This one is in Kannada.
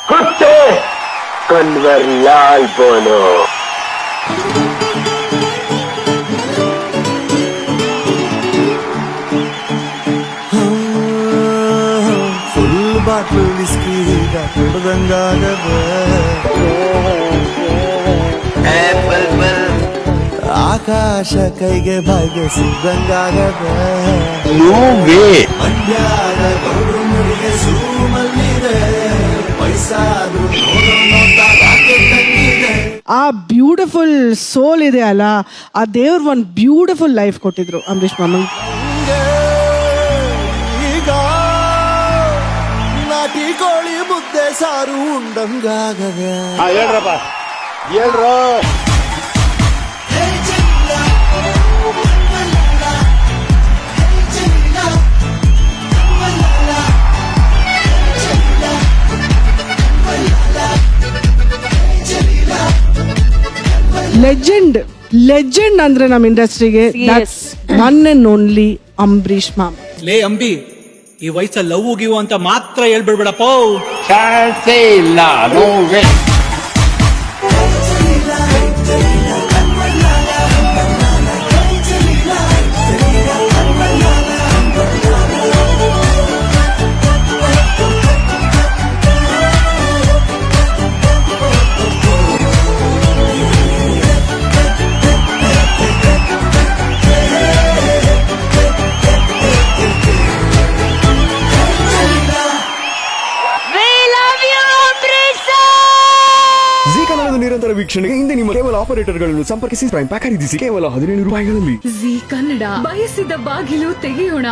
कुत्ते कन्वर लाल बोलो. ಫುಲ್ ಬಾಟ್ಲು ವಿಸ್ಕಿ ಆಕಾಶ ಕೈಗೆ ಭಾಗ್ಯ ಸಿದ್ದಂಗಾಗದ. ಮಂಡ್ಯದ ಗೌಡ್ರು ಮುಡಿಗೆ ಸೂಮಲ್ಲಿದೆ, ವಯಸ್ಸಾದ್ರು ಆ ಬ್ಯೂಟಿಫುಲ್ ಸೋಲ್ ಇದೆ ಅಲ್ಲ, ಆ ದೇವ್ರ ಒಂದು ಬ್ಯೂಟಿಫುಲ್ ಲೈಫ್ ಕೊಟ್ಟಿದ್ರು ಅಂಬರೀಷ್ ಮಾಮಂಗ್. ಈಗ ನಾಟಿ ಕೋಳಿ ಮುದ್ದೆ ಸಾರು ಉಂಡಂಗಾಗದೆ. ಹೇಳ್ರಪ್ಪ ಹೇಳ್ರೋ. ಲೆಜೆಂಡ್ ಅಂದ್ರೆ ನಮ್ಮ ಇಂಡಸ್ಟ್ರಿಗೆ ಒನ್ ಅಂಡ್ ಓನ್ಲಿ ಅಂಬರೀಷ್ ಮಾಮ. ಲೇ ಅಂಬಿ, ಈ ವಯಸ್ಸಲ್ಲಿ ಲವ್ ಗಿವ್ ಅಂತ ಮಾತ್ರ ಹೇಳ್ಬಿಡ್ಬೇಡಪ್ಪ. ಚಾನ್ಸೇ ಇಲ್ಲ. No way. ನಿರಂತರ ವೀಕ್ಷಣೆಗೆ ಹಿಂದೆ ನಿಮ್ಮ ಕೇವಲ ಆಪರೇಟರ್ಗಳನ್ನು ಸಂಪರ್ಕಿಸಿ ಪ್ರೈಮ್ ಪ್ಯಾಕ್ ಖರೀದಿಸಿ ಕೇವಲ 17 ರೂಪಾಯಿಗಳಲ್ಲಿ. ಜೀ ಕನ್ನಡ, ಬಯಸಿದ ಬಾಗಿಲು ತೆಗೆಯೋಣ.